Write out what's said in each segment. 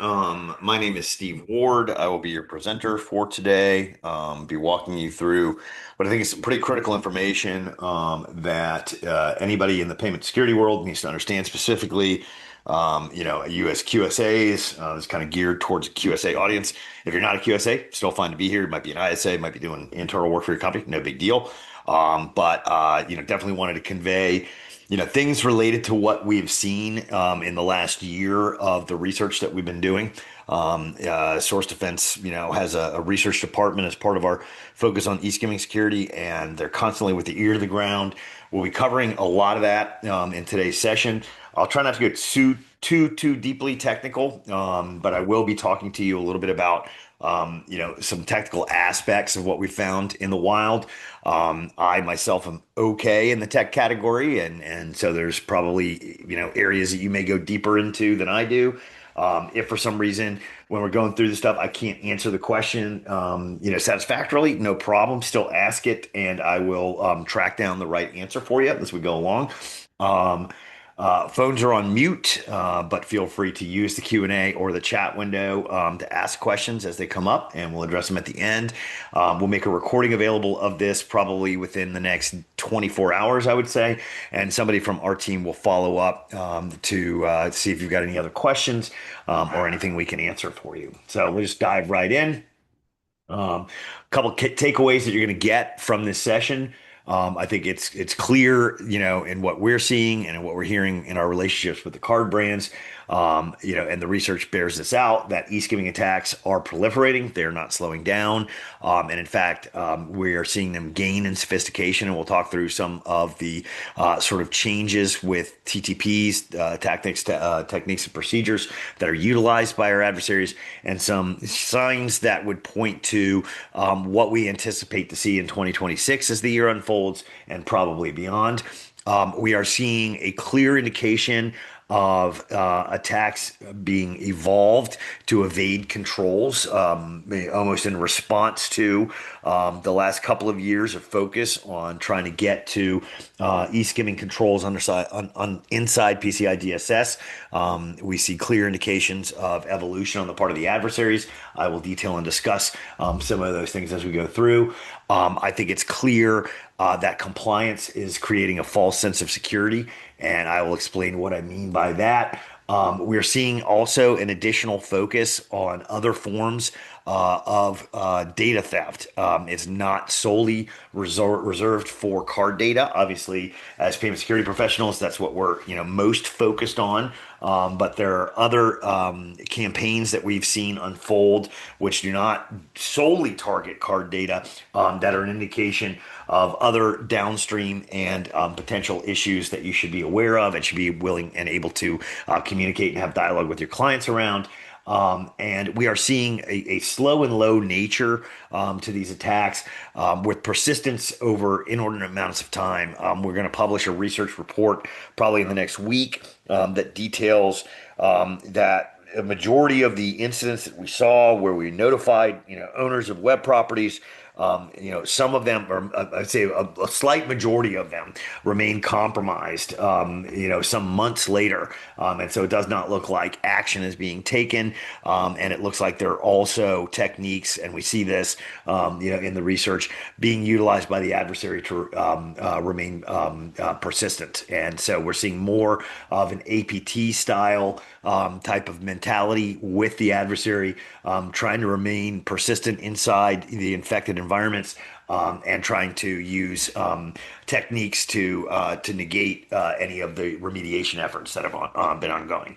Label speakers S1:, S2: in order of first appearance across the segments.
S1: My name is Steve Ward. I will be your presenter for today. Be walking you through what I think is some pretty critical information that anybody in the payment security world needs to understand specifically. US QSAs is kind of geared towards a QSA audience. If you're not a QSA, still fine to be here. You might be an ISA, might be doing internal work for your company, no big deal. But definitely wanted to convey things related to what we've seen in the last year of the research that we've been doing. Source Defense, has a research department as part of our focus on eSkimming security, and they're constantly with the ear to the ground. We'll be covering a lot of that in today's session. I'll try not to get too deeply technical, but I will be talking to you a little bit about some technical aspects of what we found in the wild. I myself am okay in the tech category, and so there's probably areas that you may go deeper into than I do. If for some reason when we're going through the stuff I can't answer the question satisfactorily, no problem. Still ask it, and I will track down the right answer for you as we go along. Um, Phones are on mute, but feel free to use the Q&A or the chat window to ask questions as they come up, and we'll address them at the end. We'll make a recording available of this probably within the next 24 hours, I would say, and somebody from our team will follow up to see if you've got any other questions or anything we can answer for you. So we'll just dive right in. A couple takeaways that you're going to get from this session. I think it's clear, in what we're seeing and in what we're hearing in our relationships with the card brands, and the research bears this out, that e-skimming attacks are proliferating. They're not slowing down. And in fact, we are seeing them gain in sophistication. And we'll talk through some of the sort of changes with TTPs, techniques and procedures that are utilized by our adversaries, and some signs that would point to what we anticipate to see in 2026 as the year unfolds and probably beyond. We are seeing a clear indication of attacks being evolved to evade controls, almost in response to the last couple of years of focus on trying to get to e-skimming controls inside PCI DSS. We see clear indications of evolution on the part of the adversaries. I will detail and discuss some of those things as we go through. I think it's clear that compliance is creating a false sense of security, and I will explain what I mean by that. We're seeing also an additional focus on other forms of data theft. It's not solely reserved for card data. Obviously, as payment security professionals, that's what we're most focused on. But there are other campaigns that we've seen unfold which do not solely target card data, that are an indication of other downstream and potential issues that you should be aware of and should be willing and able to communicate and have dialogue with your clients around. And we are seeing a slow and low nature to these attacks, with persistence over inordinate amounts of time. We're going to publish a research report probably in the next week that details that a majority of the incidents that we saw where we notified owners of web properties, some of them, or I'd say a slight majority of them, remain compromised, some months later. And so it does not look like action is being taken. And it looks like there are also techniques, and we see this, in the research, being utilized by the adversary to remain persistent. And so we're seeing more of an APT style type of mentality with the adversary, trying to remain persistent inside the infected environments, and trying to use techniques to negate any of the remediation efforts that have been ongoing.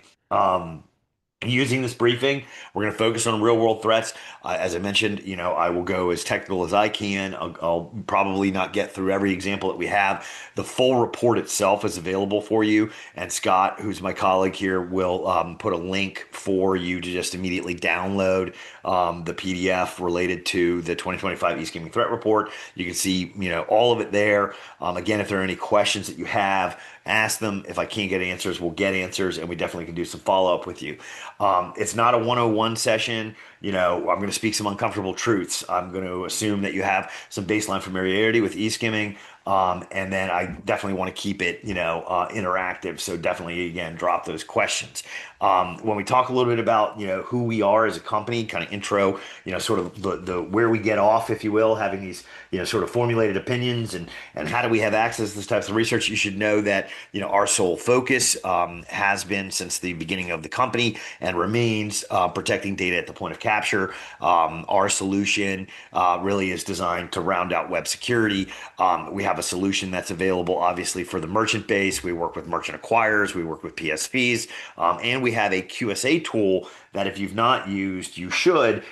S1: Using this briefing, we're going to focus on real world threats. As I mentioned, I will go as technical as I can. I'll probably not get through every example that we have. The full report itself is available for you, and Scott, who's my colleague here, will put a link for you to just immediately download the PDF related to the 2025 eSkimming Threat Report. You can see, all of it there. Again, if there are any questions that you have, ask them. If I can't get answers, we'll get answers, and we definitely can do some follow up with you. It's not a 101 session. I'm going to speak some uncomfortable truths. I'm going to assume that you have some baseline familiarity with eSkimming. And then I definitely want to keep it, interactive. So definitely, again, drop those questions. When we talk a little bit about, who we are as a company, kind of intro, sort of the where we get off, if you will, having these, sort of formulated opinions and how do we have access to this types of research, you should know that, our sole focus has been since the beginning of the company and remains protecting data at the point of capture. Our solution really is designed to round out web security. We have a solution that's available, obviously, for the merchant base. We work with merchant acquirers, we work with PSPs, and we have a QSA tool that if you've not used, you should,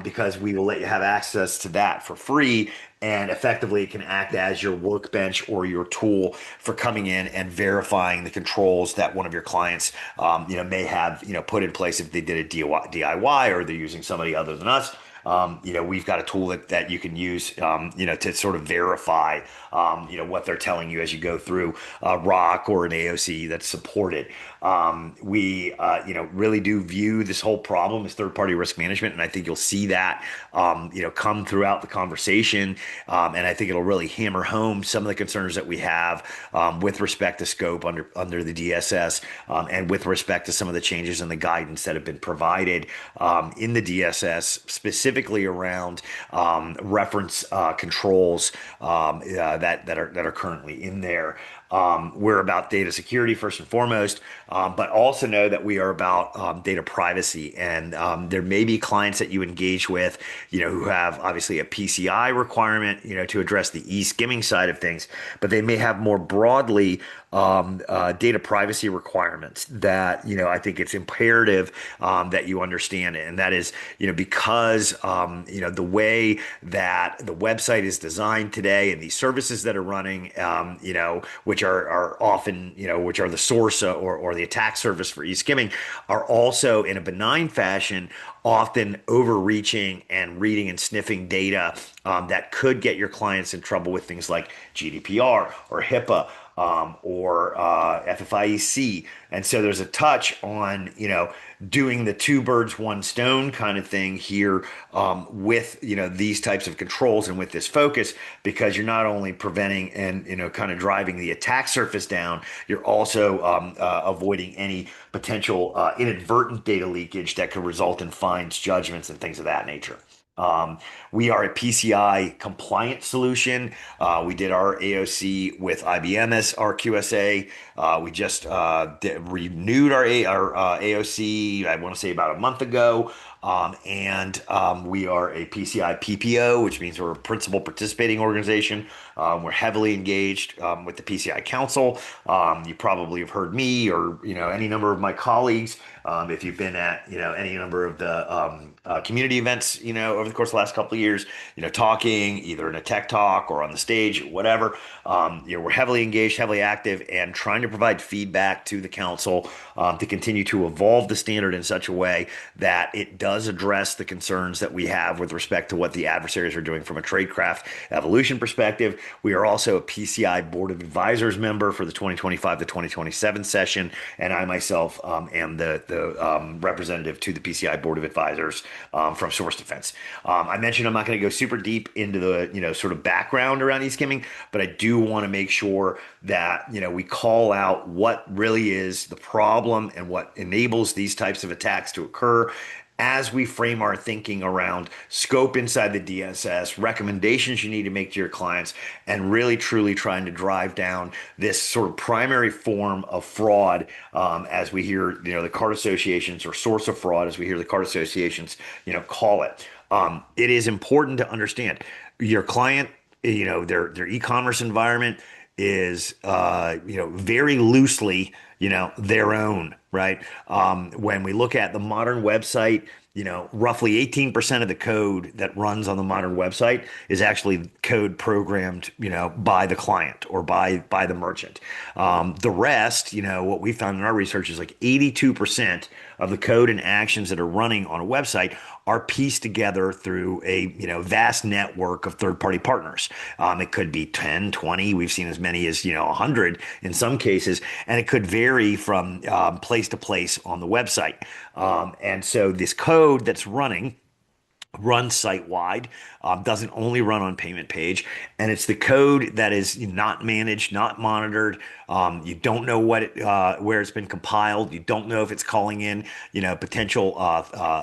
S1: because we will let you have access to that for free. And effectively, it can act as your workbench or your tool for coming in and verifying the controls that one of your clients, may have, put in place if they did a DIY or they're using somebody other than us. We've got a tool that you can use, to sort of verify, what they're telling you as you go through a ROC or an AOC that's supported. We really do view this whole problem as third-party risk management, and I think you'll see that, come throughout the conversation. And I think it'll really hammer home some of the concerns that we have with respect to scope under the DSS, and with respect to some of the changes in the guidance that have been provided in the DSS, specifically around reference controls that are currently in there. We're about data security first and foremost, but also know that we are about data privacy. And there may be clients that you engage with, who have obviously a PCI requirement, to address the e-skimming side of things, but they may have more broadly data privacy requirements that, I think it's imperative that you understand it. And that is, because, the way that the website is designed today and these services that are running, which are often, which are the source or the attack surface for e-skimming, are also in a benign fashion often overreaching and reading and sniffing data that could get your clients in trouble with things like GDPR or HIPAA, or FFIEC. And so there's a touch on, doing the two birds, one stone kind of thing here, with, these types of controls and with this focus, because you're not only preventing and, kind of driving the attack surface down, you're also avoiding any potential inadvertent data leakage that could result in fines, judgments, and things of that nature. We are a PCI compliant solution. We did our AOC with IBM as our QSA. We just renewed our AOC, I want to say about a month ago. And we are a PCI PPO, which means we're a principal participating organization. We're heavily engaged with the PCI Council. You probably have heard me or any number of my colleagues, if you've been at any number of the community events over the course of the last couple of years, talking either in a tech talk or on the stage, whatever. We're heavily engaged, heavily active, and trying to provide feedback to the council to continue to evolve the standard in such a way that it does address the concerns that we have with respect to what the adversaries are doing from a tradecraft evolution perspective. We are also a PCI Board of Advisors member for the 2025 to 2027 session, and I myself am the representative to the PCI Board of Advisors from Source Defense. I mentioned I'm not going to go super deep into the sort of background around eSkimming, but I do want to make sure that we call out what really is the problem and what enables these types of attacks to occur, as we frame our thinking around scope inside the DSS, recommendations you need to make to your clients, and really truly trying to drive down this sort of primary form of fraud, as we hear, the card associations, or source of fraud, as we hear the card associations, call it. It is important to understand your client, their e-commerce environment is, very loosely, their own, right? When we look at the modern website, roughly 18% of the code that runs on the modern website is actually code programmed, by the client or by the merchant. The rest, what we found in our research is like 82% of the code and actions that are running on a website are pieced together through a vast network of third-party partners. It could be 10, 20. We've seen as many as 100 in some cases, and it could vary from place to place on the website. And so this code that's running runs site wide, doesn't only run on payment page, and it's the code that is not managed, not monitored. You don't know where it's been compiled. You don't know if it's calling in, potential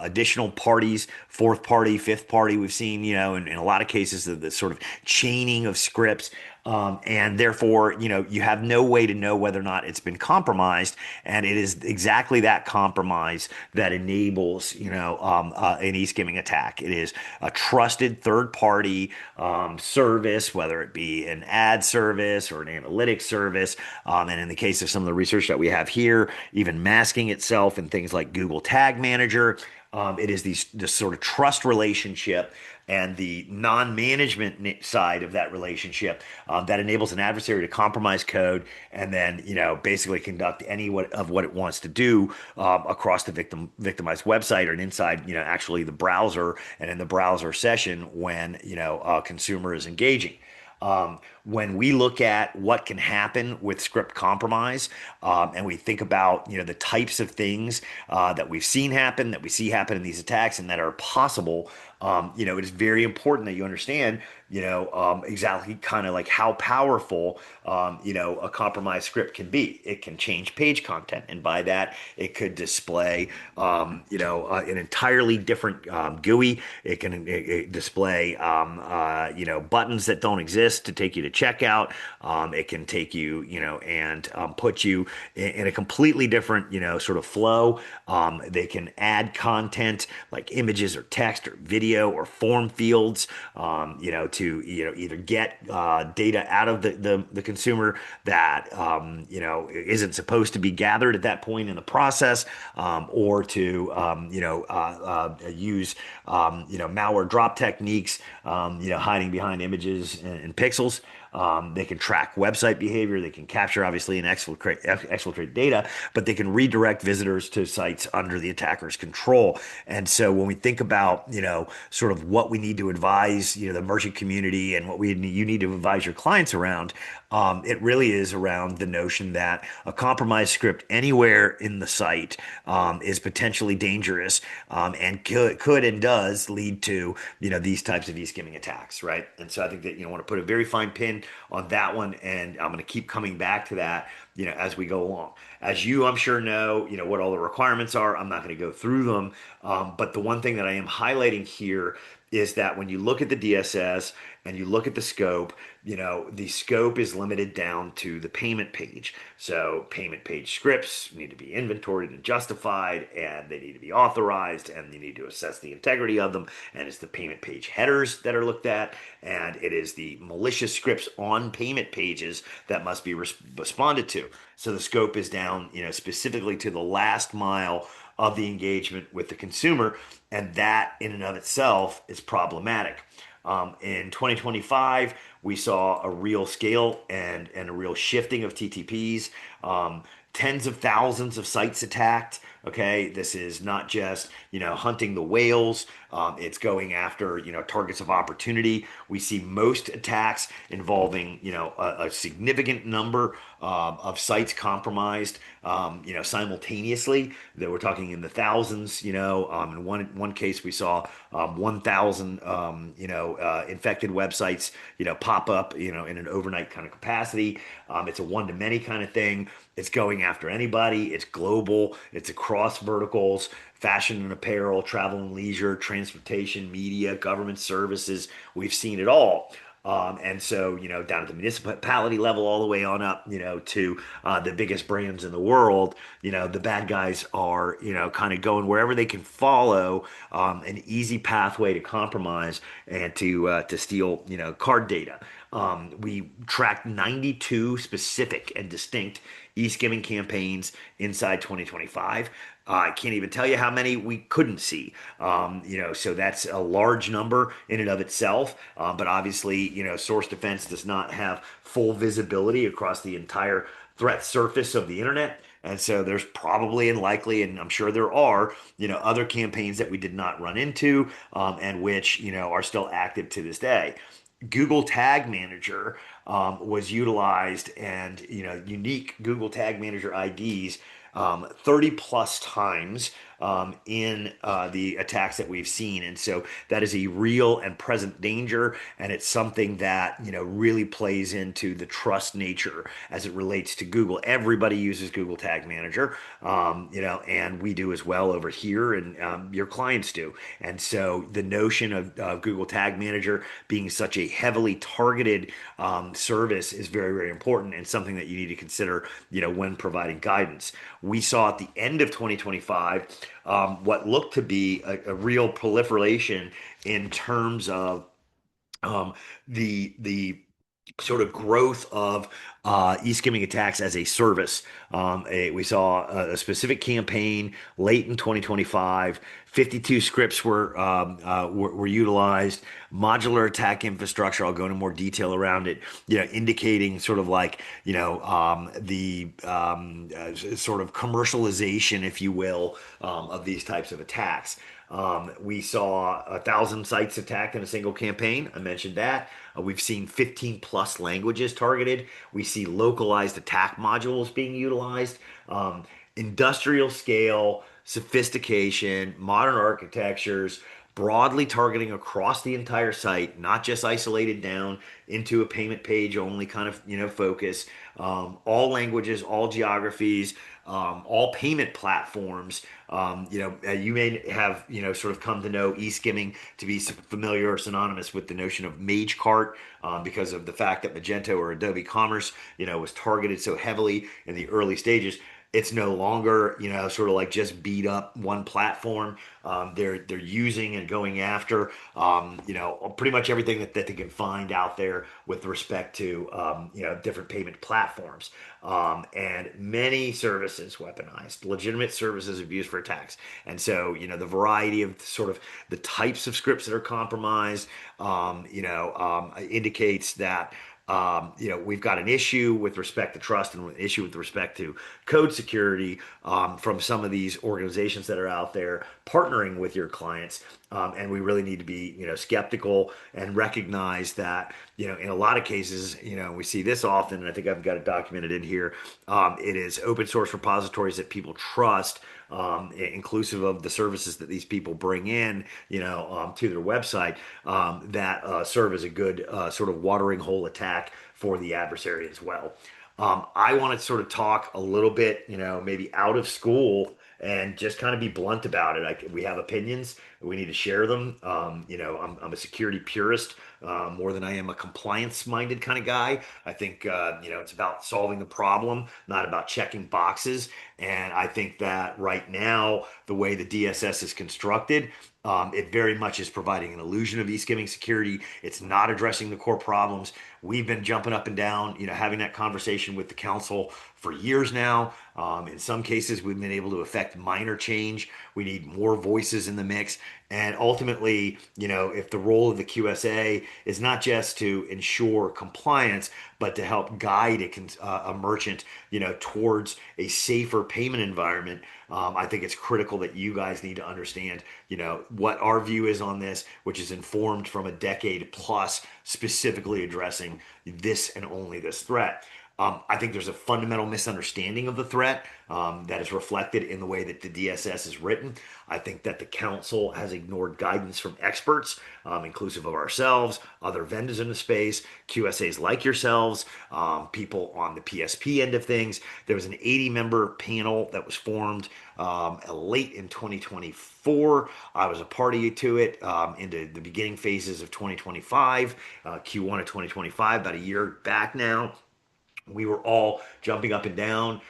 S1: additional parties, fourth party, fifth party. We've seen, in a lot of cases, the sort of chaining of scripts. And therefore, you have no way to know whether or not it's been compromised. And it is exactly that compromise that enables, an e-skimming attack. It is a trusted third party service, whether it be an ad service or an analytics service. And in the case of some of the research that we have here, even masking itself in things like Google Tag Manager. It is this sort of trust relationship and the non-management side of that relationship that enables an adversary to compromise code and then basically conduct of what it wants to do across the victimized website or inside actually the browser and in the browser session when a consumer is engaging. When we look at what can happen with script compromise, and we think about the types of things that we've seen happen, that we see happen in these attacks, and that are possible, it is very important that you understand, exactly kind of like how powerful, a compromised script can be. It can change page content, and by that, it could display, an entirely different GUI. It display, buttons that don't exist to take you to checkout. It can take you, and put you in a completely different, sort of flow. They can add content like images or text or video or form fields, to either get data out of the consumer that isn't supposed to be gathered at that point in the process, or to use malware drop techniques, hiding behind images and pixels. They can track website behavior. They can capture, obviously, and exfiltrate data, but they can redirect visitors to sites under the attacker's control. And so when we think about, sort of what we need to advise, the merchant community and you need to advise your clients around, it really is around the notion that a compromised script anywhere in the site is potentially dangerous, and could and does lead to these types of e-skimming attacks, right? And so I think that I want to put a very fine pin on that one, and I'm going to keep coming back to that as we go along. As you, I'm sure, know, what all the requirements are. I'm not going to go through them, but the one thing that I am highlighting here is that when you look at the DSS and you look at the scope, the scope is limited down to the payment page. So payment page scripts need to be inventoried and justified, and they need to be authorized, and you need to assess the integrity of them. And it's the payment page headers that are looked at, and it is the malicious scripts on payment pages that must be responded to. So the scope is down, specifically to the last mile of the engagement with the consumer, and that in and of itself is problematic. In 2025, we saw a real scale and a real shifting of TTPs. Tens of thousands of sites attacked. Okay, this is not just hunting the whales. It's going after targets of opportunity. We see most attacks involving a significant number of sites compromised simultaneously. That we're talking in the thousands. In one case we saw 1,000 infected websites pop up in an overnight kind of capacity. It's a one to many kind of thing. It's going after anybody. It's global. It's across verticals, fashion and apparel, travel and leisure, transportation, media, government services. We've seen it all. And so, down at the municipality level, all the way on up, to the biggest brands in the world, the bad guys are, kind of going wherever they can follow an easy pathway to compromise and to steal, card data. We tracked 92 specific and distinct e-skimming campaigns inside 2025. I can't even tell you how many we couldn't see. So that's a large number in and of itself. But obviously, source defense does not have full visibility across the entire threat surface of the internet. And so there's probably and likely, and I'm sure there are, other campaigns that we did not run into, and which, are still active to this day. Google Tag Manager was utilized, and unique Google Tag Manager IDs 30 plus times in the attacks that we've seen. And so that is a real and present danger, and it's something that, really plays into the trust nature as it relates to Google. Everybody uses Google Tag Manager, and we do as well over here, and your clients do. And so the notion of Google Tag Manager being such a heavily targeted service is very, very important and something that you need to consider, when providing guidance. We saw at the end of 2025 what looked to be a real proliferation in terms of um, the sort of growth of e-skimming attacks as a service. We saw a specific campaign late in 2025. 52 scripts were utilized. Modular attack infrastructure. I'll go into more detail around it. Indicating sort of like the sort of commercialization, if you will, of these types of attacks. We saw 1,000 sites attacked in a single campaign. I mentioned that. We've seen 15 plus languages targeted. We see localized attack modules being utilized. Industrial scale, sophistication, modern architectures, broadly targeting across the entire site, not just isolated down into a payment page only kind of focus. All languages, all geographies, all payment platforms. You may have sort of come to know eSkimming to be familiar or synonymous with the notion of Mage Cart, because of the fact that Magento or Adobe Commerce was targeted so heavily in the early stages. It's no longer, sort of like just beat up one platform. They're using and going after, pretty much everything that they can find out there with respect to, different payment platforms. And many services weaponized, legitimate services abused for attacks. And so, the variety of sort of the types of scripts that are compromised, indicates that we've got an issue with respect to trust and an issue with respect to code security from some of these organizations that are out there partnering with your clients. And we really need to be, skeptical and recognize that, in a lot of cases, we see this often, and I think I've got it documented in here. It is open source repositories that people trust, inclusive of the services that these people bring in, to their website, that serve as a good sort of watering hole attack for the adversary as well. I want to sort of talk a little bit, maybe out of school and just kind of be blunt about it. We have opinions. We need to share them. I'm a security purist more than I am a compliance-minded kind of guy. I think it's about solving the problem, not about checking boxes. And I think that right now, the way the DSS is constructed, it very much is providing an illusion of e-skimming security. It's not addressing the core problems. We've been jumping up and down, having that conversation with the council for years now. In some cases, we've been able to affect minor change. We need more voices in the mix. And ultimately, if the role of the QSA is not just to ensure compliance, but to help guide a merchant, towards a safer payment environment, I think it's critical that you guys need to understand, what our view is on this, which is informed from a decade plus, specifically addressing this and only this threat. I think there's a fundamental misunderstanding of the threat that is reflected in the way that the DSS is written. I think that the council has ignored guidance from experts, inclusive of ourselves, other vendors in the space, QSAs like yourselves, people on the PSP end of things. There was an 80-member panel that was formed late in 2024. I was a party to it into the beginning phases of 2025, Q1 of 2025, about a year back now. We were all jumping up and down,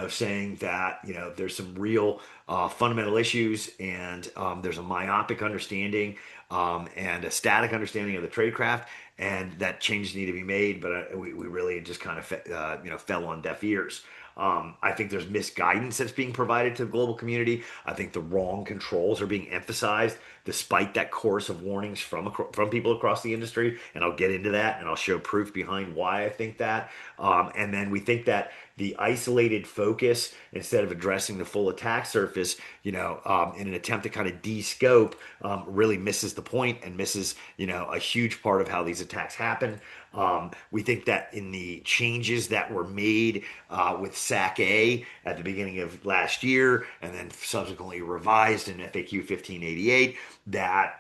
S1: saying that, there's some real fundamental issues, and there's a myopic understanding and a static understanding of the tradecraft, and that changes need to be made. But we really just kind of, fell on deaf ears. I think there's misguidance that's being provided to the global community. I think the wrong controls are being emphasized. despite that chorus of warnings from people across the industry. And I'll get into that and I'll show proof behind why I think that. And then we think that the isolated focus, instead of addressing the full attack surface, in an attempt to kind of de-scope, really misses the point and misses, a huge part of how these attacks happen. We think that in the changes that were made with SAC-A at the beginning of last year and then subsequently revised in FAQ 1588, that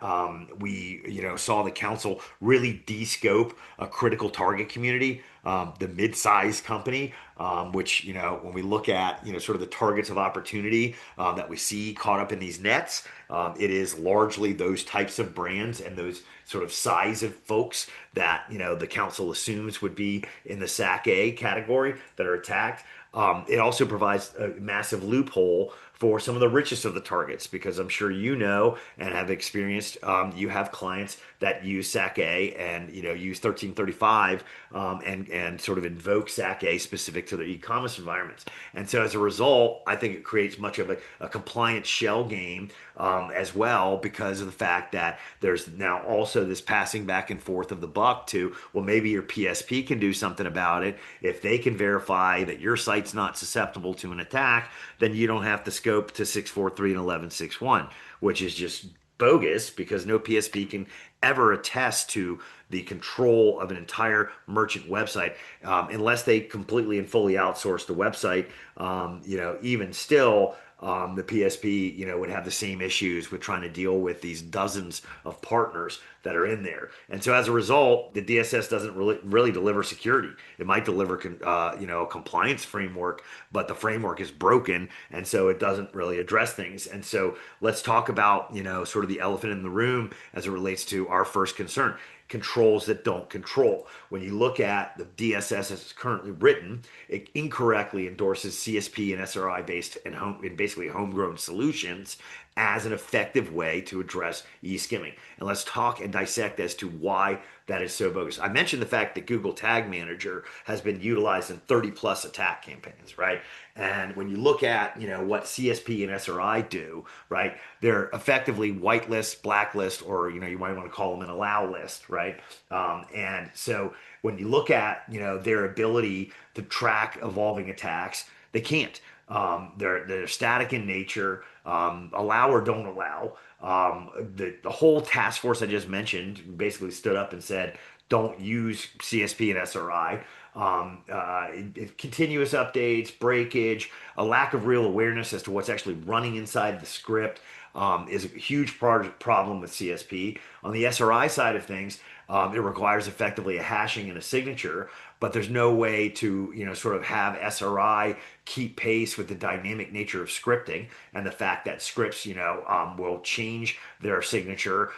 S1: we saw the council really de-scope a critical target community, the mid-sized company, which when we look at sort of the targets of opportunity that we see caught up in these nets, it is largely those types of brands and those sort of size of folks that the council assumes would be in the SAC-A category that are attacked. It also provides a massive loophole for some of the richest of the targets, because I'm sure and have experienced, you have clients that use SAC-A and use 1335, and sort of invoke SAC-A specific to their e-commerce environments. And so as a result, I think it creates much of a compliance shell game, as well, because of the fact that there's now also this passing back and forth of the buck to, well, maybe your PSP can do something about it. If they can verify that your site's not susceptible to an attack, then you don't have to scope to 643 and 1161, which is just bogus, because no PSP can ever attest to the control of an entire merchant website, unless they completely and fully outsource the website. Even still, the PSP, would have the same issues with trying to deal with these dozens of partners that are in there. And so as a result, the DSS doesn't really deliver security. It might deliver, a compliance framework, but the framework is broken, and so it doesn't really address things. And so let's talk about, sort of the elephant in the room as it relates to our first concern: controls that don't control. When you look at the DSS as it's currently written, it incorrectly endorses CSP and SRI based and basically homegrown solutions as an effective way to address e-skimming. And let's talk and dissect as to why that is so bogus. I mentioned the fact that Google Tag Manager has been utilized in 30 plus attack campaigns, right? And when you look at, what CSP and SRI do, right, they're effectively whitelist, blacklist, or, you might want to call them an allow list, right? And so when you look at, their ability to track evolving attacks, they can't. They're static in nature, allow or don't allow. The whole task force I just mentioned basically stood up and said, don't use CSP and SRI. Continuous updates, breakage, a lack of real awareness as to what's actually running inside the script, is a huge problem with CSP. On the SRI side of things, it requires effectively a hashing and a signature, but there's no way to, sort of have SRI keep pace with the dynamic nature of scripting and the fact that scripts, will change their signature,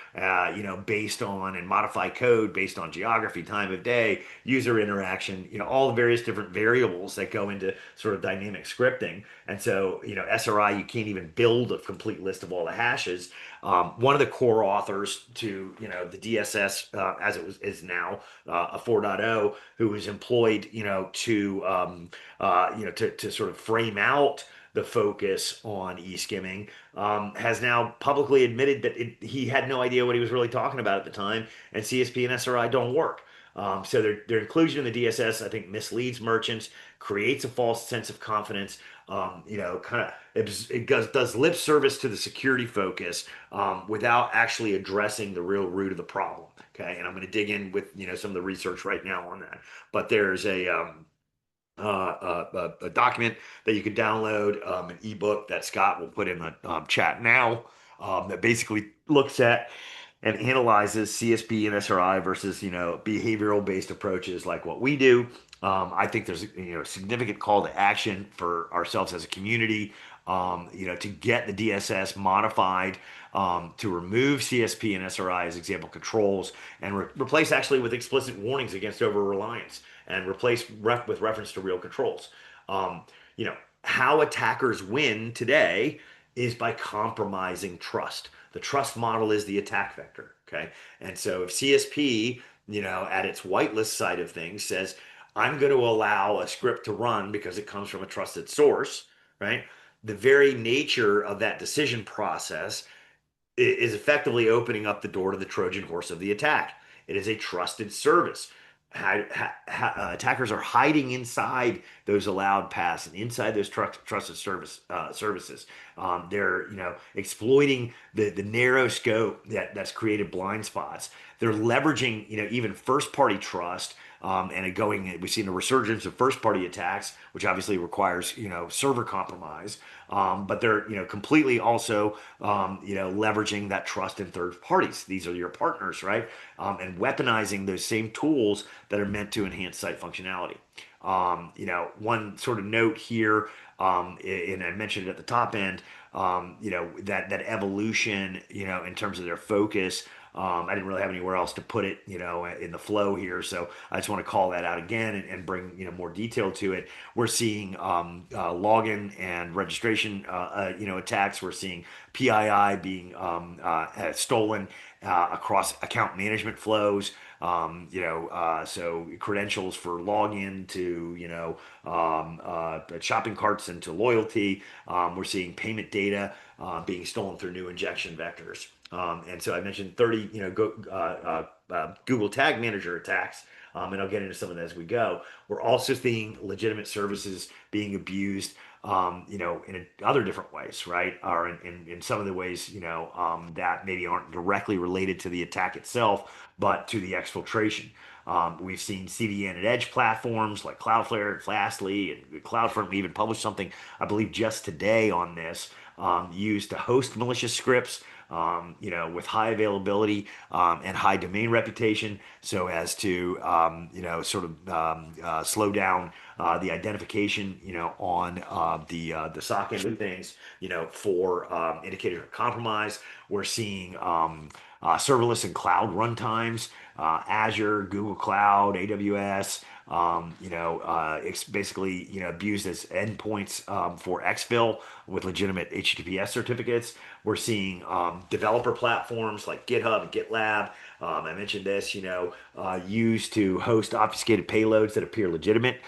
S1: based on and modify code based on geography, time of day, user interaction, all the various different variables that go into sort of dynamic scripting. And so, SRI, you can't even build a complete list of all the hashes. One of the core authors to, the DSS, as is now, a 4.0, who was employed, to sort of frame out the focus on e-skimming, has now publicly admitted that he had no idea what he was really talking about at the time, and CSP and SRI don't work. So their inclusion in the DSS, I think, misleads merchants, creates a false sense of confidence, kind of it does lip service to the security focus, without actually addressing the real root of the problem. Okay, and I'm going to dig in with some of the research right now on that. But there's a document that you can download, an ebook that Scott will put in the chat now, that basically looks at and analyzes CSP and SRI versus behavioral based approaches like what we do. I think there's a significant call to action for ourselves as a community, to get the DSS modified, to remove CSP and SRI as example controls and replace actually with explicit warnings against over reliance, and replace with reference to real controls. Um, how attackers win today is by compromising trust. The trust model is the attack vector. Okay. And so if CSP, at its whitelist side of things says, I'm going to allow a script to run because it comes from a trusted source, right? The very nature of that decision process
S2: is effectively opening up the door to the Trojan horse of the attack. It is a trusted service. Attackers are hiding inside those allowed paths and inside those trusted services. They're exploiting the narrow scope that's created blind spots. They're leveraging even first party trust. We've seen a resurgence of first party attacks, which obviously requires server compromise. But they're completely also leveraging that trust in third parties. These are your partners, right? And weaponizing those same tools that are meant to enhance site functionality. One sort of note here, and I mentioned it at the top end, that evolution, in terms of their focus. I didn't really have anywhere else to put it, in the flow here. So I just want to call that out again and bring, more detail to it. We're seeing login and registration, attacks. We're seeing PII being stolen across account management flows. So credentials for login to, shopping carts and to loyalty. We're seeing payment data being stolen through new injection vectors. And so I mentioned 30, Google Tag Manager attacks, and I'll get into some of that as we go. We're also seeing legitimate services being abused, in other different ways, right? Or in some of the ways, that maybe aren't directly related to the attack itself, but to the exfiltration. We've seen CDN and edge platforms like Cloudflare and Fastly and CloudFront even published something, I believe, just today on this, used to host malicious scripts, with high availability and high domain reputation, so as to, sort of slow down the identification, on the SOC end of things, for indicators of compromise. We're seeing serverless and cloud runtimes, Azure, Google Cloud, AWS. It's basically abused as endpoints for exfil with legitimate HTTPS certificates. We're seeing developer platforms like GitHub and GitLab. I mentioned this, used to host obfuscated payloads that appear legitimate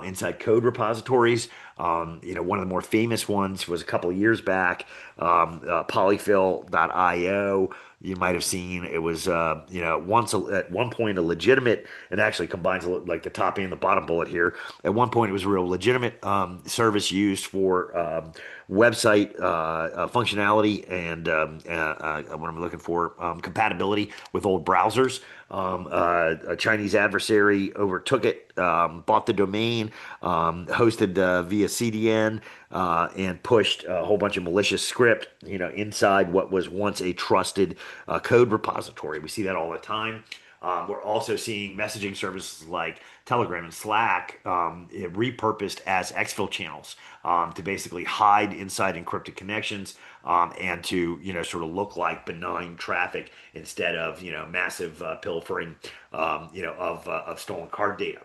S2: inside code repositories. One of the more famous ones was a couple of years back, polyfill.io. You might have seen it was, at one point a legitimate, and actually combines like the top and the bottom bullet here. At one point, it was a real legitimate service used for website functionality and what I'm looking for, compatibility with old browsers. A Chinese adversary overtook it, bought the domain, hosted via CDN, and pushed a whole bunch of malicious script, inside what was once a trusted code repository. We see that all the time. We're also seeing messaging services like Telegram and Slack repurposed as exfil channels to basically hide inside encrypted connections, and to sort of look like benign traffic instead of massive pilfering, of stolen card data.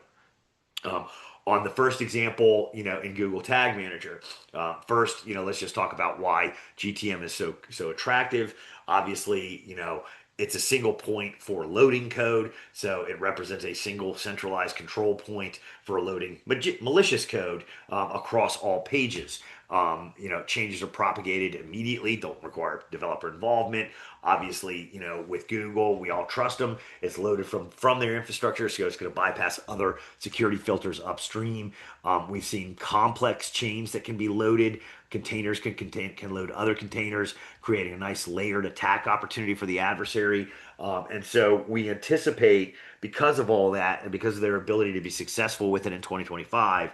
S2: Um, on the first example, in Google Tag Manager, first, let's just talk about why GTM is so attractive. Obviously, it's a single point for loading code, so it represents a single centralized control point for loading malicious code across all pages. Changes are propagated immediately, don't require developer involvement. Obviously, with Google, we all trust them. It's loaded from their infrastructure, so it's going to bypass other security filters upstream. We've seen complex chains that can be loaded. Containers can load other containers, creating a nice layered attack opportunity for the adversary. And so we anticipate, because of all that and because of their ability to be successful with it in 2025,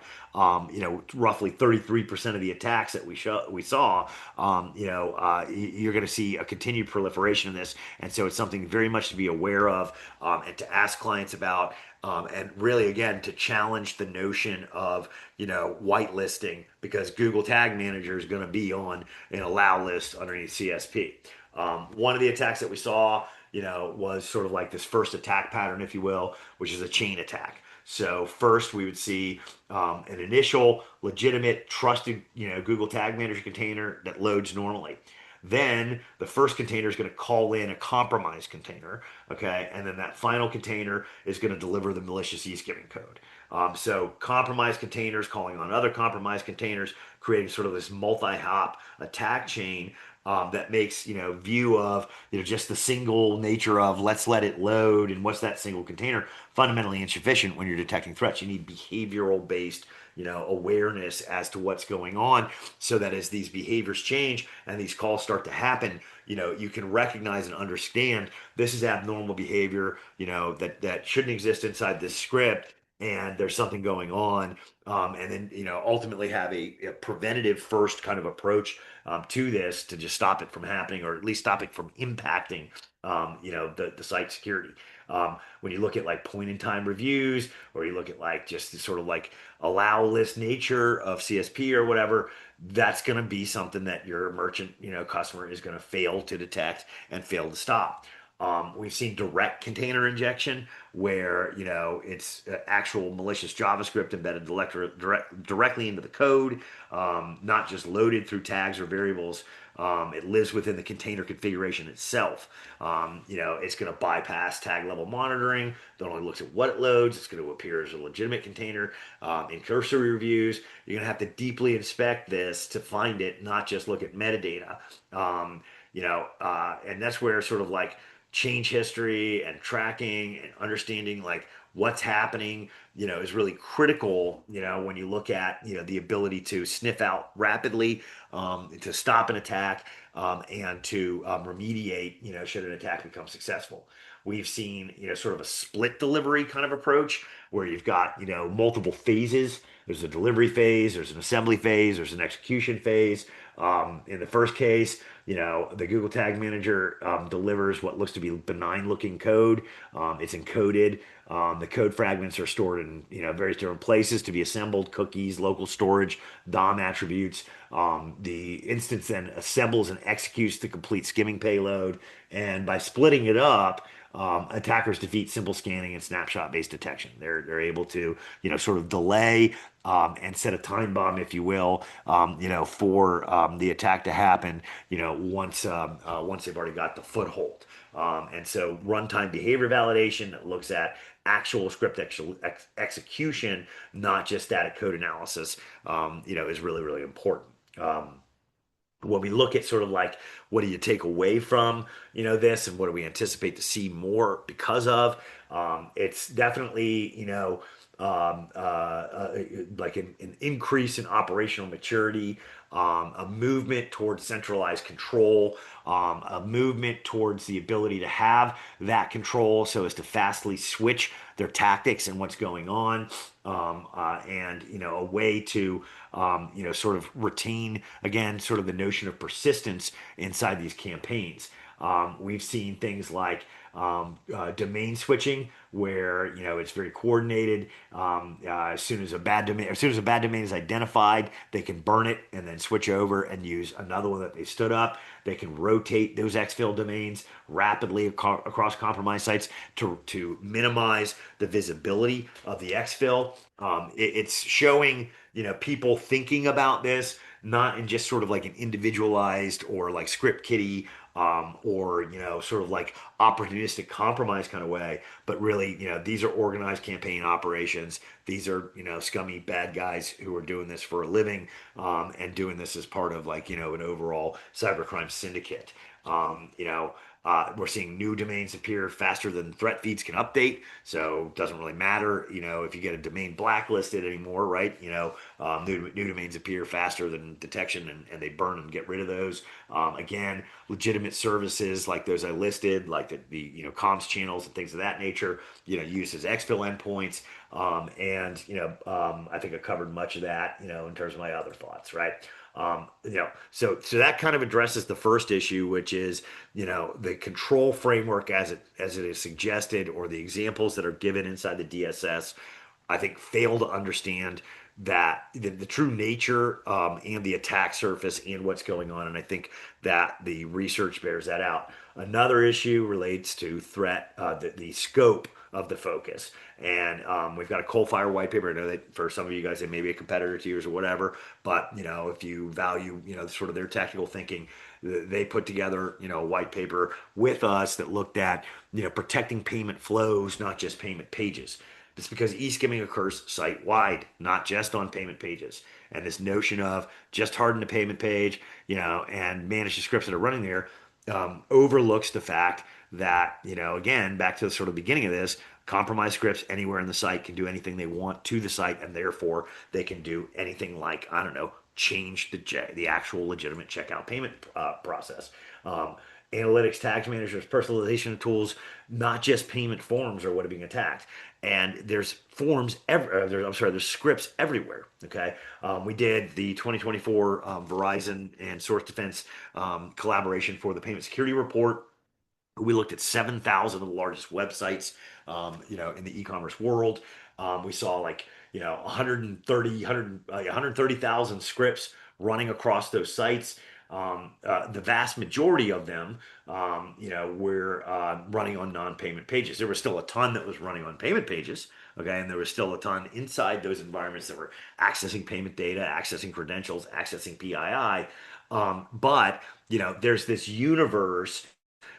S2: roughly 33% of the attacks that we saw, you're going to see a continued proliferation of this. And so it's something very much to be aware of, and to ask clients about, and really, again, to challenge the notion of, whitelisting, because Google Tag Manager is going to be on an allow list underneath CSP. One of the attacks that we saw, was sort of like this first attack pattern, if you will, which is a chain attack. So first, we would see an initial, legitimate, trusted, Google Tag Manager container that loads normally. Then the first container is going to call in a compromised container, okay, and then that final container is going to deliver the malicious eSkimming code. So compromised containers calling on other compromised containers, creating sort of this multi-hop attack chain, that makes, view of, just the single nature of let's let it load and what's that single container fundamentally insufficient when you're detecting threats. You need behavioral based, awareness as to what's going on so that as these behaviors change and these calls start to happen, you can recognize and understand this is abnormal behavior, that shouldn't exist inside this script, and there's something going on. And then, ultimately have a preventative first kind of approach to this to just stop it from happening, or at least stop it from impacting, the site security. When you look at like point in time reviews, or you look at like just the sort of like allow list nature of CSP or whatever, that's going to be something that your merchant, customer is going to fail to detect and fail to stop. We've seen direct container injection where, it's actual malicious JavaScript embedded directly into the code, not just loaded through tags or variables. It lives within the container configuration itself. It's going to bypass tag level monitoring. That only looks at what it loads. It's going to appear as a legitimate container. In cursory reviews, you're going to have to deeply inspect this to find it, not just look at metadata. And that's where sort of like change history and tracking and understanding like what's happening, is really critical, when you look at, the ability to sniff out rapidly, to stop an attack, and to remediate, should an attack become successful. We've seen, sort of a split delivery kind of approach where you've got, multiple phases. There's a delivery phase, there's an assembly phase, there's an execution phase. In the first case, the Google Tag Manager delivers what looks to be benign looking code. It's encoded. The code fragments are stored in, various different places to be assembled, cookies, local storage, DOM attributes. The instance then assembles and executes the complete skimming payload. And by splitting it up, attackers defeat simple scanning and snapshot-based detection. They're able to, sort of delay, and set a time bomb, if you will, for the attack to happen, once they've already got the foothold. And so runtime behavior validation that looks at actual script execution, not just static code analysis, is really, really important. When we look at sort of like what do you take away from, this, and what do we anticipate to see more because of, it's definitely, like an increase in operational maturity, a movement towards centralized control, a movement towards the ability to have that control so as to fastly switch their tactics and what's going on, and a way to, sort of retain again sort of the notion of persistence inside these campaigns. We've seen things like domain switching, where it's very coordinated. As soon as a bad domain is identified, they can burn it and then switch over and use another one that they stood up. They can rotate those exfil domains rapidly across compromised sites to minimize the visibility of the exfil. It's showing, people thinking about this not in just sort of like an individualized or like script kiddie, or sort of like opportunistic compromise kind of way, but really, these are organized campaign operations. These are, scummy bad guys who are doing this for a living, and doing this as part of like, an overall cybercrime syndicate. We're seeing new domains appear faster than threat feeds can update, so it doesn't really matter, if you get a domain blacklisted anymore, right? New domains appear faster than detection, and they burn and get rid of those. Again, legitimate services like those I listed, like the comms channels and things of that nature, use as exfil endpoints. I think I covered much of that, in terms of my other thoughts, right? So that kind of addresses the first issue, which is, the control framework as it is suggested, or the examples that are given inside the DSS, I think fail to understand that the true nature, and the attack surface and what's going on. And I think that the research bears that out. Another issue relates to threat, the scope of the focus. And we've got a coal fire white paper. I know that for some of you guys, it may be a competitor to yours or whatever. But, if you value, sort of their tactical thinking, they put together, a white paper with us that looked at, protecting payment flows, not just payment pages. It's because e-skimming occurs site wide, not just on payment pages. And this notion of just harden the payment page, and manage the scripts that are running there, overlooks the fact that, again, back to the sort of beginning of this, compromised scripts anywhere in the site can do anything they want to the site, and therefore they can do anything like, I don't know, change the actual legitimate checkout payment process. Um, Analytics, tags managers, personalization tools, not just payment forms are what are being attacked. And there's there's scripts everywhere. Okay, we did the 2024 Verizon and Source Defense collaboration for the payment security report. We looked at 7,000 of the largest websites, in the e-commerce world. We saw 130,000 scripts running across those sites. The vast majority of them, were running on non-payment pages. There was still a ton that was running on payment pages. Okay, and there was still a ton inside those environments that were accessing payment data, accessing credentials, accessing PII. But there's this universe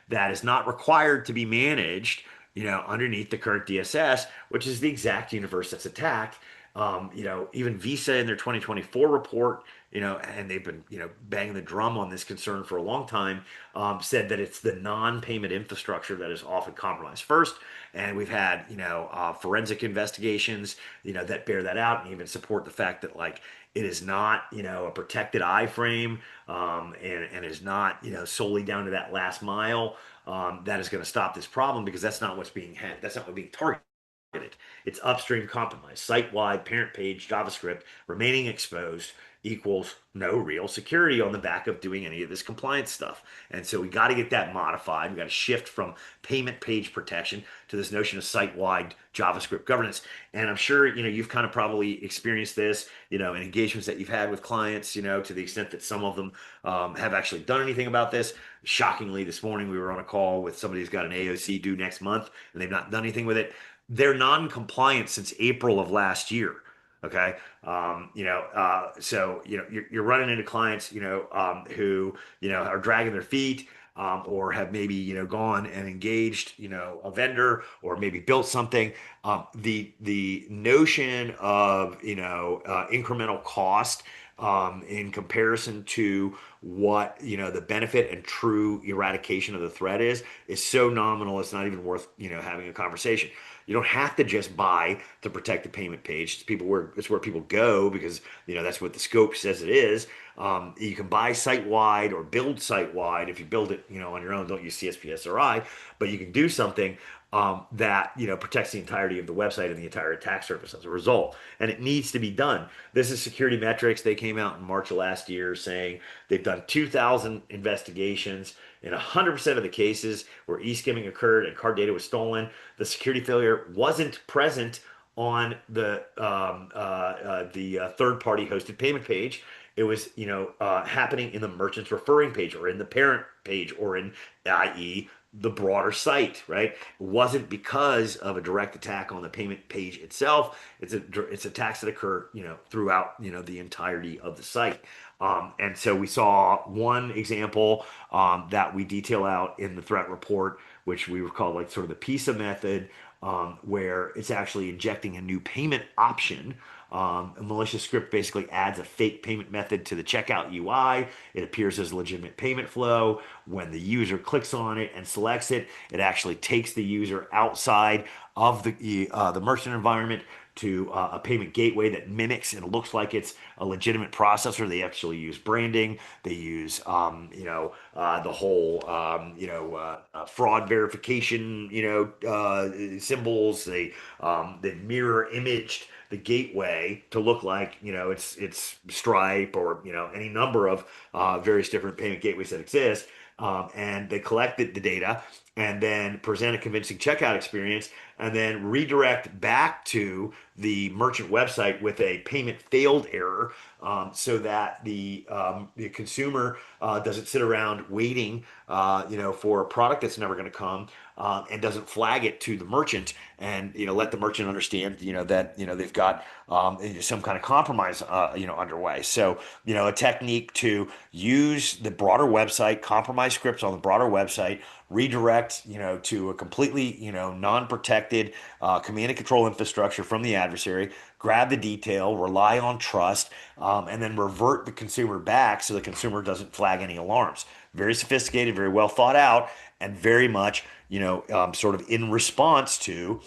S2: that is not required to be managed, underneath the current DSS, which is the exact universe that's attacked. Even Visa in their 2024 report, and they've been, banging the drum on this concern for a long time, said that it's the non-payment infrastructure that is often compromised first. And we've had, forensic investigations, that bear that out and even support the fact that it is not, a protected iframe, and is not, solely down to that last mile, that is going to stop this problem because that's not what's being targeted. It's upstream compromise, site-wide parent page JavaScript remaining exposed equals no real security on the back of doing any of this compliance stuff. And so we got to get that modified. We got to shift from payment page protection to this notion of site-wide JavaScript governance. And I'm sure, you've kind of probably experienced this, in engagements that you've had with clients, to the extent that some of them have actually done anything about this. Shockingly, this morning we were on a call with somebody who's got an AOC due next month, and they've not done anything with it. They're non-compliant since April of last year. Okay. So, you're running into clients, who, are dragging their feet, or have maybe, gone and engaged, a vendor or maybe built something. The notion of, incremental cost, in comparison to what, the benefit and true eradication of the threat is so nominal, it's not even worth, having a conversation. You don't have to just buy to protect the payment page. It's where people go because that's what the scope says it is. You can buy site wide or build site wide. If you build it, on your own, don't use CSPSRI, but you can do something that protects the entirety of the website and the entire attack surface as a result. And it needs to be done. This is Security Metrics. They came out in March of last year saying they've done 2,000 investigations. In 100% of the cases where e-skimming occurred and card data was stolen, the security failure wasn't present on the third-party hosted payment page. It was, happening in the merchant's referring page or in the parent page or in, i.e., the broader site, right? It wasn't because of a direct attack on the payment page itself. It's attacks that occur, throughout, the entirety of the site. And so we saw one example that we detail out in the threat report, which we would call sort of the PISA method, where it's actually injecting a new payment option. A malicious script basically adds a fake payment method to the checkout UI. It appears as a legitimate payment flow. When the user clicks on it and selects it, it actually takes the user outside of the merchant environment to a payment gateway that mimics and looks like it's a legitimate processor. They actually use branding. They use, the whole, fraud verification, symbols. They mirror imaged the gateway to look like it's Stripe or any number of various different payment gateways that exist. And they collect the data and then present a convincing checkout experience and then redirect back to the merchant website with a payment failed error, so that the consumer doesn't sit around waiting for a product that's never going to come, and doesn't flag it to the merchant and let the merchant understand that they've got some kind of compromise, underway. So, a technique to use the broader website, compromise scripts on the broader website, redirect, to a completely, non-protected command and control infrastructure from the adversary, grab the detail, rely on trust, and then revert the consumer back so the consumer doesn't flag any alarms. Very sophisticated, very well thought out, and very much, sort of in response to,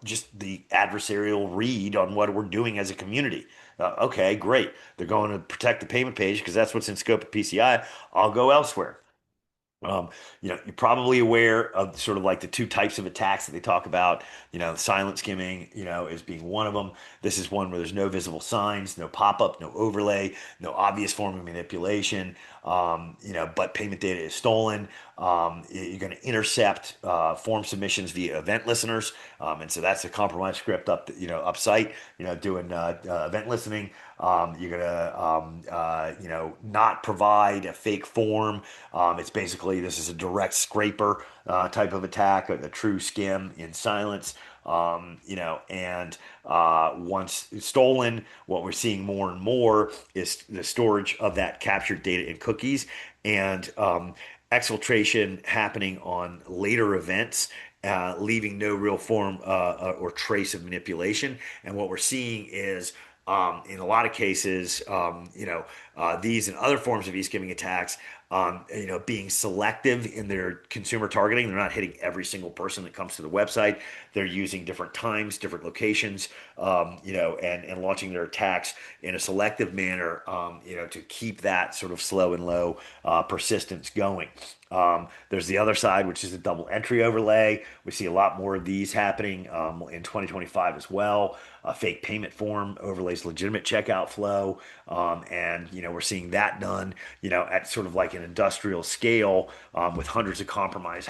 S2: just the adversarial read on what we're doing as a community. Okay, great. They're going to protect the payment page because that's what's in scope of PCI. I'll go elsewhere. Um, you're probably aware of sort of like the two types of attacks that they talk about. Silent skimming, is being one of them. This is one where there's no visible signs, no pop-up, no overlay, no obvious form of manipulation. But payment data is stolen. You're going to intercept form submissions via event listeners, and so that's a compromised script up site. Doing event listening. You're gonna not provide a fake form. It's basically this is a direct scraper type of attack, a true skim in silence. And once stolen, what we're seeing more and more is the storage of that captured data in cookies and exfiltration happening on later events. Leaving no real form or trace of manipulation. And what we're seeing is in a lot of cases, these and other forms of e-skimming attacks, being selective in their consumer targeting. They're not hitting every single person that comes to the website. They're using different times, different locations, and launching their attacks in a selective manner, to keep that sort of slow and low persistence going. There's the other side, which is a double entry overlay. We see a lot more of these happening in 2025 as well. Fake payment form overlays legitimate checkout flow, and we're seeing that done, at sort of like an industrial scale with hundreds of compromises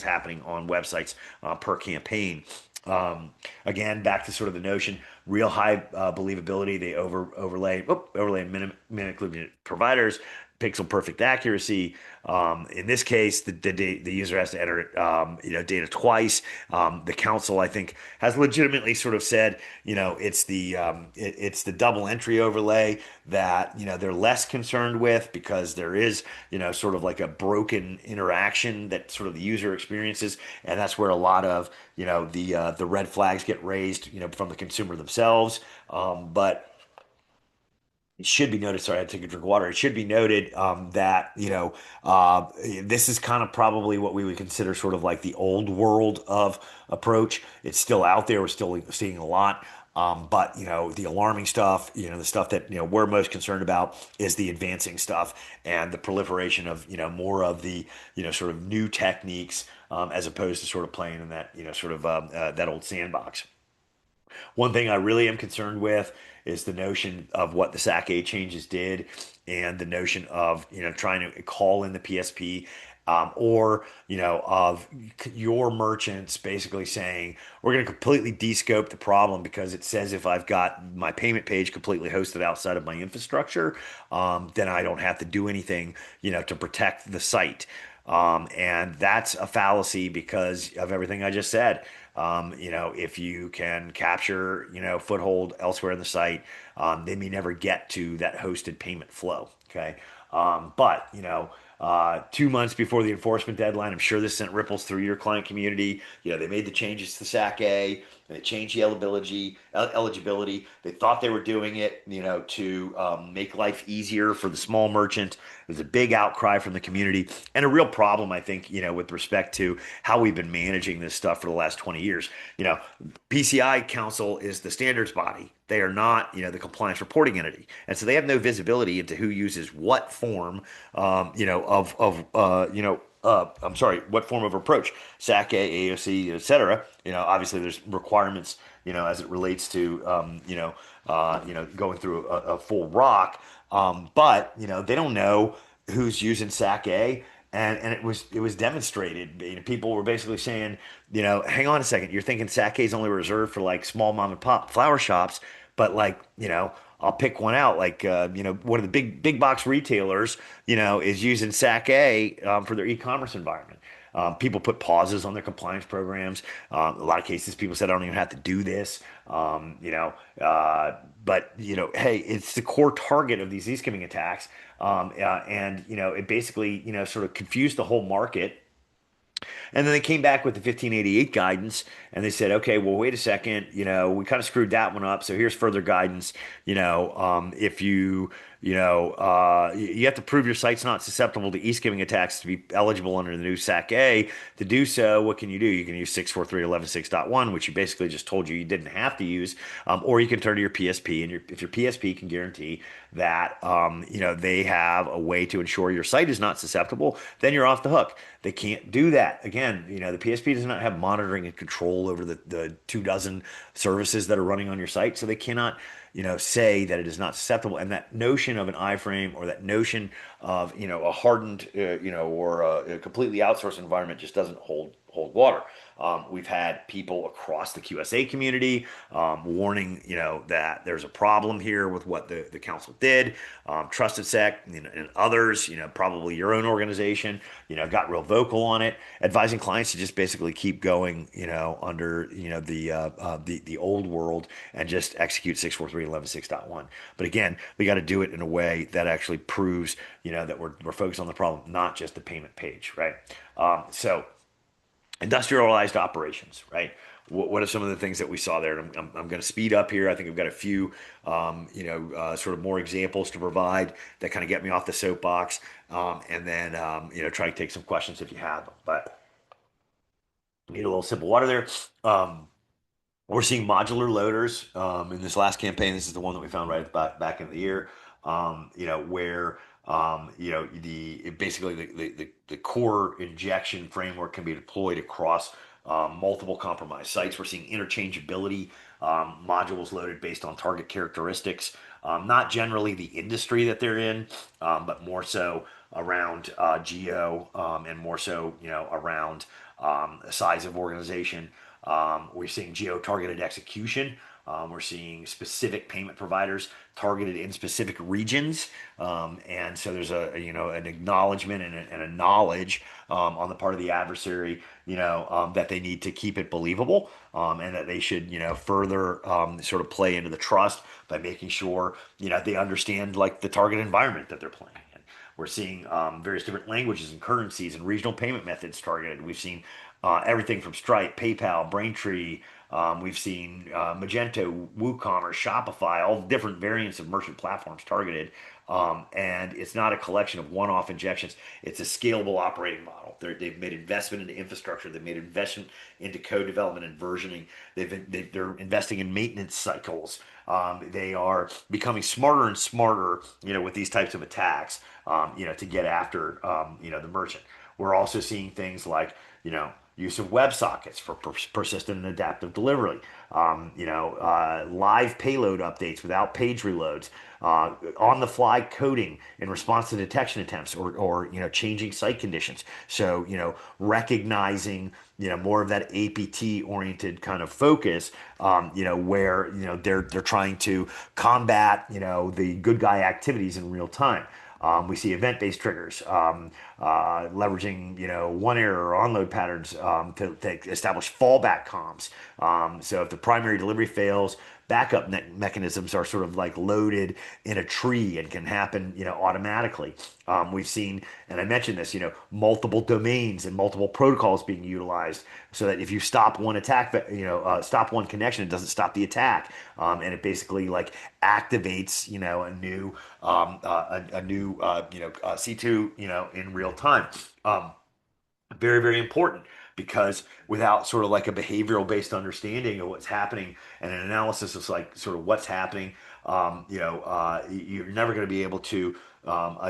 S2: happening on websites per campaign. Again, back to sort of the notion, real high believability. They overlay minute providers, pixel perfect accuracy. In this case, the user has to enter data twice. The council, I think, has legitimately sort of said, it's the double entry overlay that they're less concerned with because there is sort of like a broken interaction that sort of the user experiences, and that's where a lot of the red flags get raised from the consumer themselves. But it should be noted, sorry, I had to take a drink of water. It should be noted that, this is kind of probably what we would consider sort of like the old world of approach. It's still out there. We're still seeing a lot. But, the alarming stuff, the stuff that, we're most concerned about is the advancing stuff and the proliferation of, more of the, sort of new techniques as opposed to sort of playing in that, sort of that old sandbox. One thing I really am concerned with is the notion of what the SAC-A changes did and the notion of, trying to call in the PSP, or, of your merchants basically saying, we're going to completely descope the problem because it says if I've got my payment page completely hosted outside of my infrastructure, then I don't have to do anything, to protect the site. And that's a fallacy because of everything I just said. If you can capture, foothold elsewhere in the site, they may never get to that hosted payment flow. Okay. But 2 months before the enforcement deadline, I'm sure this sent ripples through your client community. They made the changes to SAC-A. They changed the eligibility. They thought they were doing it, to make life easier for the small merchant. There's a big outcry from the community and a real problem, I think, with respect to how we've been managing this stuff for the last 20 years. PCI Council is the standards body. They are not, the compliance reporting entity, and so they have no visibility into who uses what form, I'm sorry, what form of approach, SAC-A, AOC, et cetera. Obviously there's requirements, as it relates to, going through a full rock. But, they don't know who's using SAC-A. And it was demonstrated. People were basically saying, hang on a second, you're thinking SAC-A is only reserved for like small mom and pop flower shops, but like, I'll pick one out. Like, one of the big box retailers, is using SAC-A for their e-commerce environment. People put pauses on their compliance programs. A lot of cases, people said, I don't even have to do this. Um, you know, but hey, it's the core target of these e-skimming attacks. And it basically, sort of confused the whole market, and then they came back with the 1588 guidance and they said, okay, well, wait a second, we kind of screwed that one up. So here's further guidance. If you have to prove your site's not susceptible to e-skimming attacks to be eligible under the new SAC-A. To do so, what can you do? You can use 643.11.6.1, which you basically just told you didn't have to use, or you can turn to your PSP, and if your PSP can guarantee that they have a way to ensure your site is not susceptible, then you're off the hook. They can't do that. Again, the PSP does not have monitoring and control over the 24 services that are running on your site, so they cannot say that it is not susceptible. And that notion of an iframe, or that notion of a hardened or a completely outsourced environment, just doesn't hold water. We've had people across the QSA community warning, that there's a problem here with what the council did. Trusted Sec, and others, probably your own organization, got real vocal on it, advising clients to just basically keep going, under, the old world, and just execute 643.11.6.1. But again, we got to do it in a way that actually proves, that we're focused on the problem, not just the payment page, right? So industrialized operations, right? What are some of the things that we saw there? And I'm going to speed up here. I think I've got a few, sort of more examples to provide that kind of get me off the soapbox, and then try to take some questions if you have them. But need a little simple water there. We're seeing modular loaders in this last campaign. This is the one that we found right at the back end of the year. Where basically the core injection framework can be deployed across multiple compromised sites. We're seeing interchangeability, modules loaded based on target characteristics, not generally the industry that they're in, but more so around geo, and more so around size of organization. We're seeing geo-targeted execution. We're seeing specific payment providers targeted in specific regions, and so there's an acknowledgement and a knowledge on the part of the adversary, that they need to keep it believable, and that they should further sort of play into the trust by making sure they understand like the target environment that they're playing in. We're seeing various different languages and currencies and regional payment methods targeted. We've seen everything from Stripe, PayPal, Braintree. We've seen Magento, WooCommerce, Shopify, all different variants of merchant platforms targeted. And it's not a collection of one-off injections. It's a scalable operating model. They've made investment into infrastructure. They've made investment into code development and versioning. They're investing in maintenance cycles. They are becoming smarter and smarter, with these types of attacks, to get after, the merchant. We're also seeing things like, use of WebSockets for persistent and adaptive delivery, live payload updates without page reloads, on-the-fly coding in response to detection attempts, or changing site conditions. So recognizing more of that APT oriented kind of focus, where they're trying to combat the good guy activities in real time. We see event-based triggers, leveraging, one error or onload patterns, to establish fallback comms. So if the primary delivery fails, backup mechanisms are sort of like loaded in a tree and can happen, automatically. We've seen, and I mentioned this, multiple domains and multiple protocols being utilized, so that if you stop one attack, stop one connection, it doesn't stop the attack, and it basically like activates, a new C2, in real time. Very, very important, because without sort of like a behavioral based understanding of what's happening and an analysis of like sort of what's happening, you're never going to be able to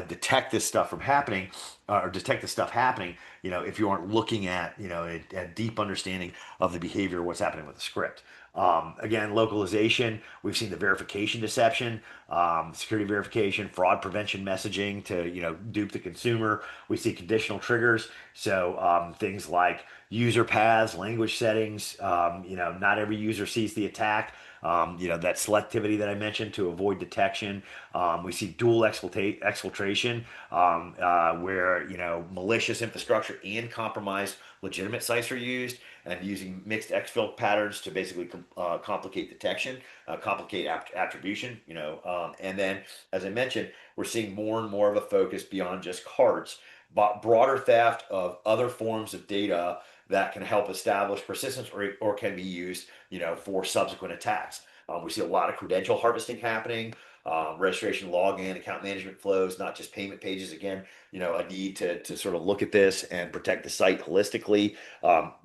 S2: detect this stuff from happening, or detect this stuff happening, if you aren't looking at, a deep understanding of the behavior, what's happening with the script. Again, localization, we've seen the verification deception, security verification, fraud prevention messaging to, dupe the consumer. We see conditional triggers. So things like user paths, language settings, not every user sees the attack. That selectivity that I mentioned to avoid detection. We see dual exfiltration, where malicious infrastructure and compromised legitimate sites are used, and using mixed exfil patterns to basically complicate detection, complicate attribution. And then, as I mentioned, we're seeing more and more of a focus beyond just cards, but broader theft of other forms of data that can help establish persistence, or can be used, for subsequent attacks. We see a lot of credential harvesting happening, registration, login, account management flows, not just payment pages. Again, a need to sort of look at this and protect the site holistically.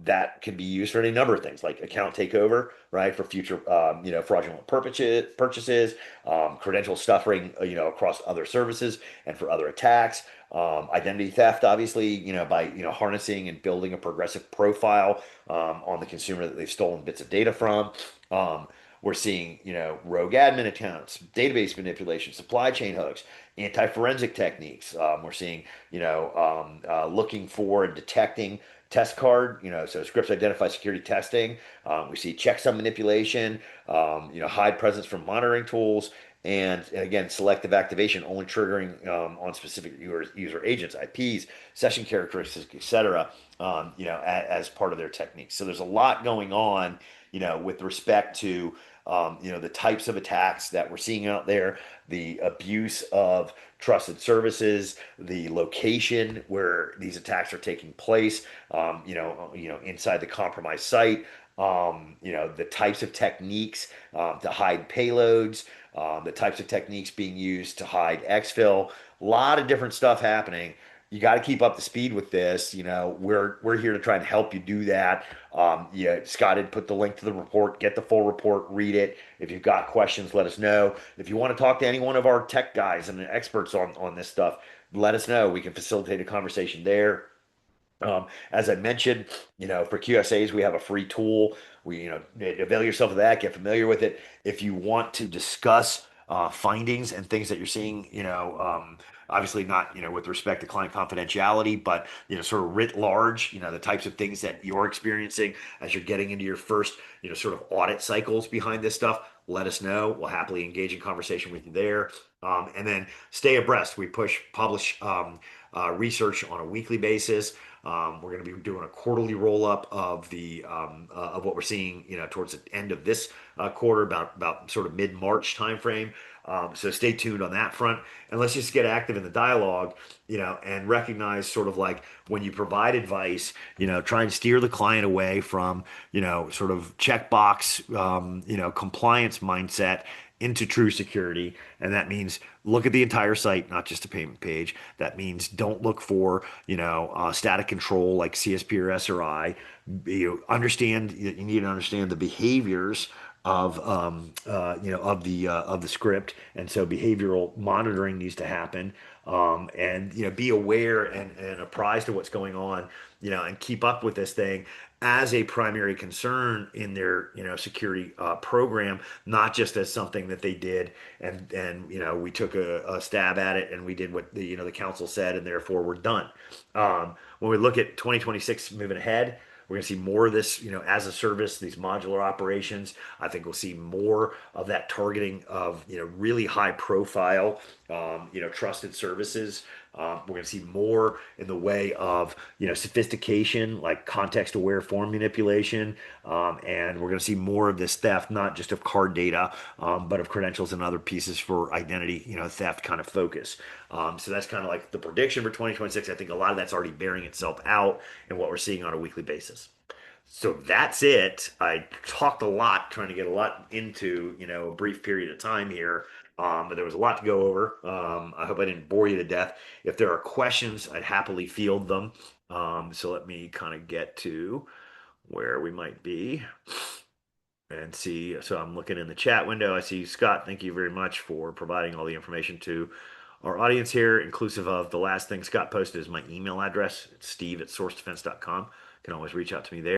S2: That can be used for any number of things, like account takeover, right, for future, fraudulent purchases, credential stuffing, across other services and for other attacks. Identity theft, obviously, by harnessing and building a progressive profile on the consumer that they've stolen bits of data from. We're seeing, rogue admin accounts, database manipulation, supply chain hooks, anti-forensic techniques. We're seeing, looking for and detecting test card, so scripts identify security testing. We see checksum manipulation, hide presence from monitoring tools, and again, selective activation, only triggering on specific user agents, IPs, session characteristics, etc. As part of their techniques. So there's a lot going on, with respect to the types of attacks that we're seeing out there, the abuse of trusted services, the location where these attacks are taking place, inside the compromised site, the types of techniques to hide payloads, the types of techniques being used to hide exfil. A lot of different stuff happening. You got to keep up the speed with this. We're here to try and help you do that. Yeah, Scott had put the link to the report. Get the full report, read it. If you've got questions, let us know. If you want to talk to any one of our tech guys and experts on this stuff, let us know. We can facilitate a conversation there. As I mentioned, for QSAs, we have a free tool. Avail yourself of that, get familiar with it. If you want to discuss findings and things that you're seeing, obviously not, with respect to client confidentiality, but, sort of writ large, the types of things that you're experiencing as you're getting into your first, sort of audit cycles behind this stuff, let us know. We'll happily engage in conversation with you there. And then stay abreast. We publish research on a weekly basis. We're going to be doing a quarterly roll up of the of what we're seeing, towards the end of this quarter, about sort of mid March timeframe. So stay tuned on that front, and let's just get active in the dialogue, and recognize sort of like when you provide advice, try and steer the client away from, sort of checkbox, compliance mindset into true security. And that means look at the entire site, not just a payment page. That means don't look for, static control like CSP or SRI. You need to understand the behaviors of of the script, and so behavioral monitoring needs to happen. And be aware and apprised of what's going on, and keep up with this thing as a primary concern in their security program, not just as something that they did and we took a stab at it and we did what the council said and therefore we're done. When we look at 2026 moving ahead, we're going to see more of this, as a service, these modular operations. I think we'll see more of that targeting of, really high profile, trusted services. We're going to see more in the way of, sophistication, like context aware form manipulation. And we're going to see more of this theft, not just of card data, but of credentials and other pieces for identity, theft kind of focus. So that's kind of like the prediction for 2026. I think a lot of that's already bearing itself out in what we're seeing on a weekly basis. So that's it. I talked a lot, trying to get a lot into, a brief period of time here. But there was a lot to go over. I hope I didn't bore you to death. If there are questions, I'd happily field them. So let me kind of get to where we might be and see. So I'm looking in the chat window. I see Scott. Thank you very much for providing all the information to our audience here, inclusive of the last thing Scott posted is my email address. It's steve@sourcedefense.com. You can always reach out to me there.